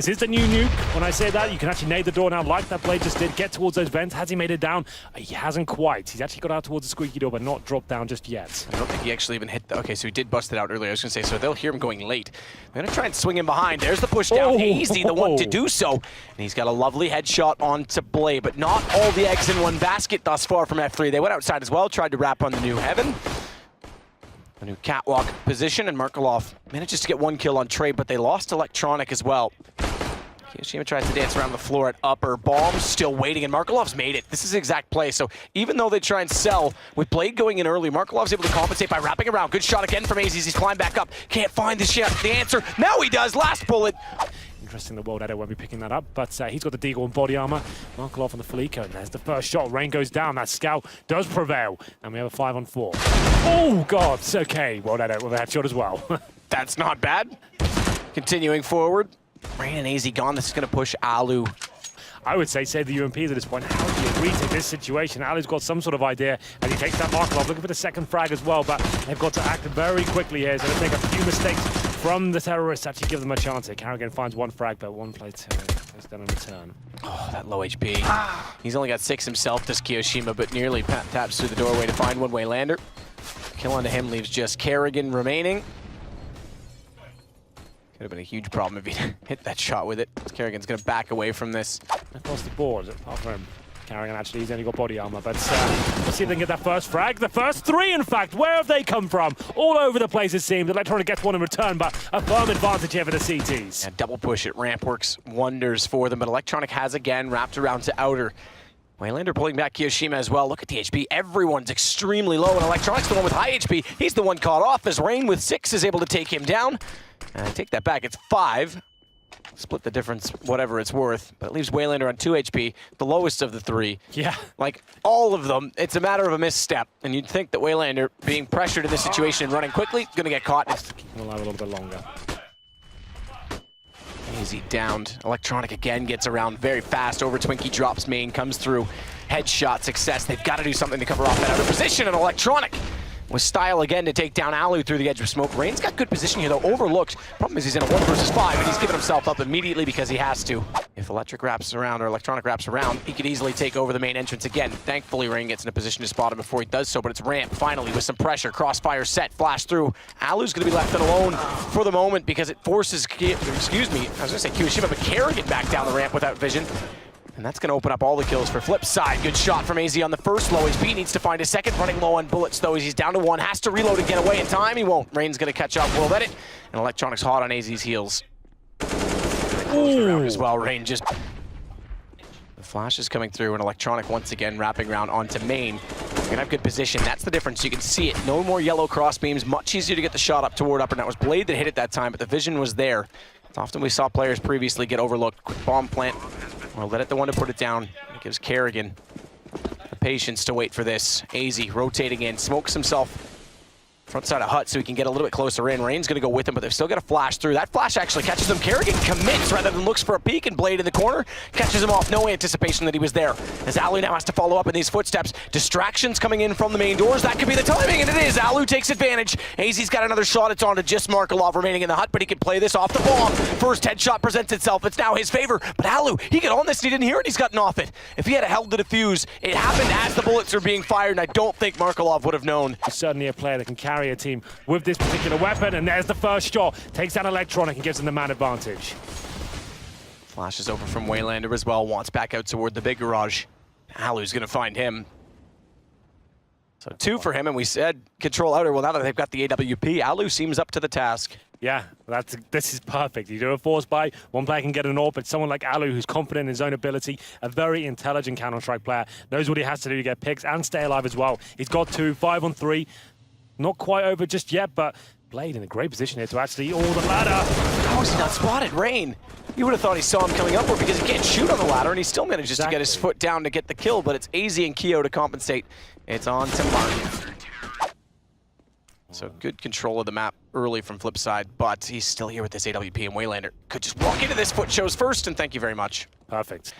This is the new Nuke. When I say that, you can actually nade the door now, like that Blade just did. Get towards those vents. Has he made it down? He hasn't quite. He's actually got out towards the squeaky door, but not dropped down just yet. I don't think he actually even hit the... Okay, so he did bust it out earlier. I was going to say, so they'll hear him going late. They're going to try and swing him behind. There's the push down. Easy, the one to do so. And he's got a lovely headshot onto Blade, but not all the eggs in one basket thus far from F3. They went outside as well, tried to wrap on the new Heaven. A new catwalk position, and Markelov manages to get one kill on Trey, but they lost Electronic as well. Kyoshima tries to dance around the floor at upper. Bomb still waiting, and Markelov's made it. This is the exact play, so even though they try and sell, with Blade going in early, Markelov's able to compensate by wrapping around. Good shot again from AZ. He's climbed back up. Can't find the answer. Now he does. Last bullet. Interesting, the World Editor won't be picking that up, but he's got the Deagle and body armor. Markelov on the Felico, and there's the first shot. Rain goes down. That scout does prevail, and we have a 5-on-4. Oh, God. It's okay. World Editor with a headshot as well. That's not bad. Continuing forward. Rain and AZ gone. This is going to push Alu. I would say save the UMPs at this point. How do you agree to this situation? Alu's got some sort of idea, and he takes that Markelov, looking for the second frag as well, but they've got to act very quickly here, so they make a few mistakes from the terrorists, actually give them a chance here. Carrigan finds one frag, but one play is done in return. Oh, that low HP. He's only got 6 himself, this Kyoshima, but nearly taps through the doorway to find one-way lander. Kill onto him leaves just Carrigan remaining. Could have been a huge problem if he hit that shot with it. Carrigan's going to back away from this. Across the board, apart from Carrigan, actually, he's only got body armor, but let's see if they can get that first frag. The first 3, in fact. Where have they come from? All over the place, it seems. Electronic gets one in return, but a firm advantage here for the CTs. Yeah, double push at ramp works wonders for them, but Electronic has again wrapped around to outer. Waylander pulling back Kyoshima as well. Look at the HP. Everyone's extremely low, and Electronic's the one with high HP. He's the one caught off as Rain with 6 is able to take him down. And I take that back. It's 5. Split the difference, whatever it's worth. But it leaves Waylander on 2 HP, the lowest of the 3. Yeah. Like, all of them, it's a matter of a misstep. And you'd think that Waylander, being pressured in this situation and running quickly, going to get caught. We'll allow a little bit longer. Easy downed. Electronic again gets around very fast. Over Twinkie, drops main, comes through. Headshot success. They've got to do something to cover off that other position. And Electronic with style again to take down Alu through the edge of smoke. Rain's got good position here, though. Overlooked. Problem is he's in a 1 versus 5, and he's giving himself up immediately because he has to. If Electric wraps around, or Electronic wraps around, he could easily take over the main entrance again. Thankfully, Rain gets in a position to spot him before he does so, but it's Ramp finally with some pressure. Crossfire set, flash through. Alu's going to be left alone for the moment because it forces, excuse me, I was going to say Kyoshima, but Carrigan back down the ramp without vision. And that's going to open up all the kills for FlipSid. Good shot from AZ on the first. Low HP needs to find a second. Running low on bullets, though. He's down to 1. Has to reload and get away in time. He won't. Rain's going to catch up. World Edit. And Electronic's hot on AZ's heels. Around as well. Rain just... The flash is coming through, and Electronic once again wrapping around onto main. You're going to have good position. That's the difference. You can see it. No more yellow cross beams. Much easier to get the shot up toward upper. And that was Blade that hit it that time, but the vision was there. It's often we saw players previously get overlooked. Quick bomb plant. Well, let it the one to put it down. It gives Carrigan the patience to wait for this. AZ rotating in, smokes himself front side of hut so he can get a little bit closer in. Rain's going to go with him, but they've still got a flash through. That flash actually catches him. Carrigan commits rather than looks for a peek, and Blade in the corner catches him off. No anticipation that he was there. As Alu now has to follow up in these footsteps. Distractions coming in from the main doors. That could be the timing, and it is. Alu takes advantage. AZ's got another shot. It's on to just Markelov remaining in the hut, but he can play this off the bomb. First headshot presents itself. It's now his favor, but Alu, he got on this and he didn't hear it. He's gotten off it. If he had held the defuse, it happened as the bullets are being fired, and I don't think Markelov would have known. He's certainly a player that can carry a team with this particular weapon, and there's the first shot. Takes out Electronic and gives him the man advantage. Flashes over from Waylander as well. Wants back out toward the big garage. Alu's going to find him. So 2 for him, and we said control outer. Well, now that they've got the AWP, Alu seems up to the task. Yeah, this is perfect. You do a force buy, one player can get an AWP, but someone like Alu who's confident in his own ability, a very intelligent Counter-Strike player, knows what he has to do to get picks and stay alive as well. He's got 2, 5-on-3. Not quite over just yet, but Blade in a great position here to actually all the ladder. How is he not spotted? Rain. You would have thought he saw him coming upward because he can't shoot on the ladder, and he still manages to get his foot down to get the kill, but it's AZ and Kyo to compensate. It's on to Mark. So good control of the map early from FlipSid, but he's still here with this AWP, and Waylander could just walk into this. Foot shows first, and thank you very much. Perfect.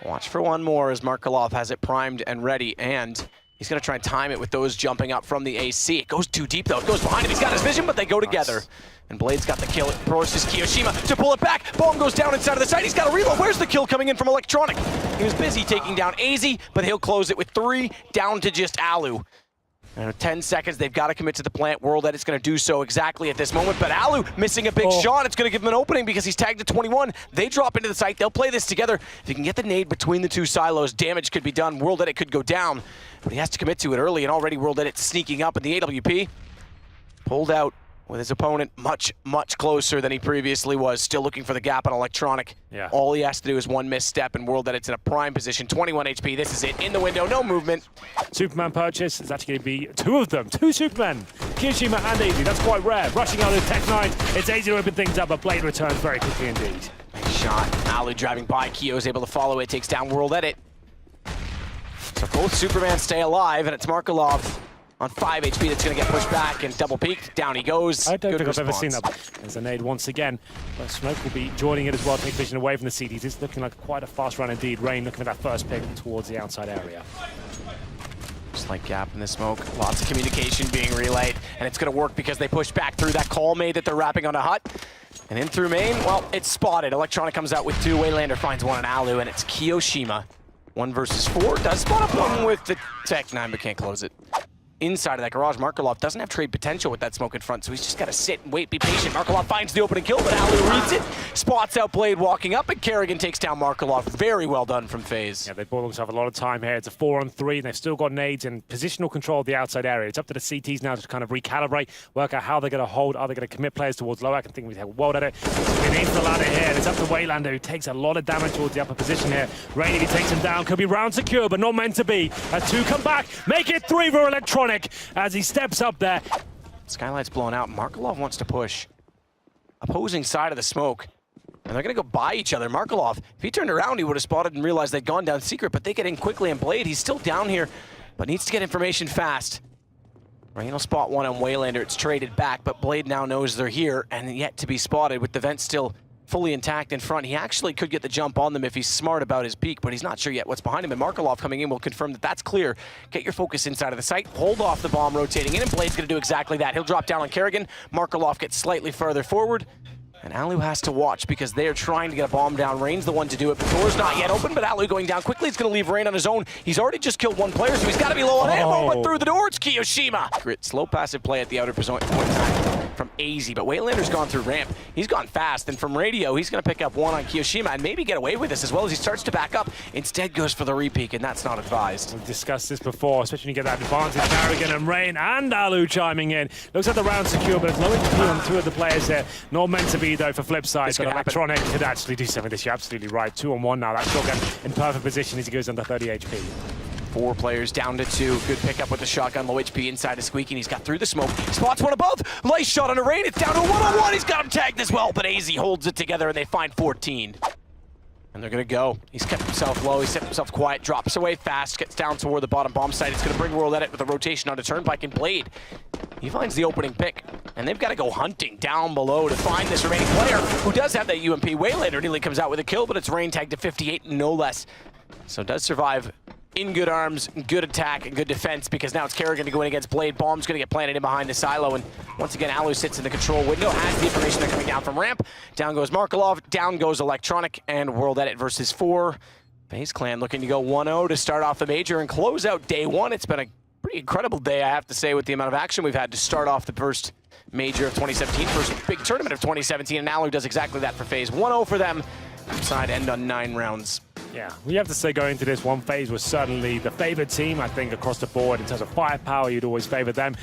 Watch for one more as Markelov has it primed and ready, and He's going to try and time it with those jumping up from the AC. It goes too deep, though. It goes behind him. He's got his vision, but they go together. And Blade's got the kill. It forces Kiyoshima to pull it back. Bomb goes down inside of the site. He's got a reload. Where's the kill coming in from Electronic? He was busy taking down AZ, but he'll close it with 3 down to just Alu. And in 10 seconds, they've got to commit to the plant. World Edit's going to do so exactly at this moment, but Alu missing a big shot. It's going to give him an opening because he's tagged to 21. They drop into the site. They'll play this together. If he can get the nade between the 2 silos, damage could be done. World Edit could go down, but he has to commit to it early, and already World Edit sneaking up, and the AWP pulled out with his opponent much, much closer than he previously was. Still looking for the gap on Electronic. Yeah. All he has to do is 1 misstep, and World Edit's in a prime position. 21 HP, this is it. In the window, no movement. Superman purchase is actually going to be 2 of them. 2 Supermen. Kiyoshima and AZ. That's quite rare. Rushing out of Tech 9. It's AZ to open things up, but Blade returns very quickly indeed. Nice shot. Alu driving by. Kyo's able to follow it. Takes down World Edit. So both Superman stay alive, and it's Markelov on 5 HP that's going to get pushed back and double peeked. Down he goes. I don't Good think I've ever seen response. that. There's a nade once again, but Smoke will be joining it as well, take vision away from the CDs. It's looking like quite a fast run indeed. Rain looking at that first pick towards the outside area. Slight gap in the smoke. Lots of communication being relayed, and it's going to work because they push back through that call made that they're wrapping on a hut. And in through main, well, it's spotted. Electronic comes out with 2. Waylander finds 1 on Alu, and it's Kiyoshima. 1 versus 4. Does spot up 1 with the Tech 9, but can't close it. Inside of that garage, Markelov doesn't have trade potential with that smoke in front, so he's just got to sit and wait, be patient. Markelov finds the opening kill, but Alu reads it, spots out Blade walking up, and Kerrigan takes down Markelov. Very well done from FaZe. Yeah, they bought themselves a lot of time here. It's a 4-on-3, and they've still got nades and positional control of the outside area. It's up to the CTs now to kind of recalibrate, work out how they're going to hold, are they going to commit players towards low? I can think we have World Edit. It needs the ladder here, and it's up to Waylander, who takes a lot of damage towards the upper position here. Rain, if he takes him down, could be round secure, but not meant to be. As 2 come back, make it 3 for Electronic, as he steps up there. Skylight's blown out. Markelov wants to push. Opposing side of the smoke. And they're going to go by each other. Markelov, if he turned around, he would have spotted and realized they'd gone down secret, but they get in quickly, and Blade, he's still down here, but needs to get information fast. Rain will spot 1 on Waylander. It's traded back, but Blade now knows they're here and yet to be spotted with the vent still fully intact in front. He actually could get the jump on them if he's smart about his peak, but he's not sure yet what's behind him, and Markelov coming in will confirm that that's clear. Get your focus inside of the site, hold off the bomb rotating in, and Blade's going to do exactly that. He'll drop down on Kerrigan. Markelov gets slightly further forward, and Alu has to watch because they are trying to get a bomb down. Rain's the one to do it. The door's not yet open, but Alu going down quickly. He's going to leave Rain on his own. He's already just killed 1 player, so he's got to be low on ammo, but through the door, it's Kiyoshima. Grit, slow passive play at the outer point from AZ, but Waylander's gone through ramp. He's gone fast, and from radio, he's going to pick up 1 on Kiyoshima and maybe get away with this as well as he starts to back up. Instead goes for the re-peek, and that's not advised. We've discussed this before, especially when you get that advantage. Kerrigan and Rain and Alu chiming in. Looks like the round's secure, but it's low HP on 2 of the players here. Not meant to be, though, for FlipSid, but Electronic could actually do something this. You're absolutely right. 2-on-1 now. That shotgun in perfect position as he goes under 30 HP. 4 players down to 2. Good pickup with the shotgun. Low HP inside of Squeaky, and he's got through the smoke. Spots 1 above. Nice shot on a Rain. It's down to 1-on-1. He's got him tagged as well, but AZ holds it together, and they find 14. And they're going to go. He's kept himself low. He's kept himself quiet. Drops away fast. Gets down toward the bottom bomb site. It's going to bring World Edit with a rotation on a Turnpike and Blade. He finds the opening pick, and they've got to go hunting down below to find this remaining player who does have that UMP. Waylander nearly comes out with a kill, but it's Rain tagged to 58, no less. So does survive in good arms, good attack, and good defense, because now it's Kerrigan to go in against Blade. Bomb's going to get planted in behind the silo, and once again, Alu sits in the control window, has the information they're coming down from ramp. Down goes Markelov, down goes Electronic, and World Edit versus 4. FaZe Clan looking to go 1-0 to start off the major and close out day 1. It's been a pretty incredible day, I have to say, with the amount of action we've had to start off the first major of 2017, first big tournament of 2017, and Alu does exactly that for FaZe. 1-0 for them. Side end on 9 rounds. Yeah, we have to say going into this one, FaZe was certainly the favored team, I think, across the board. In terms of firepower, you'd always favor them.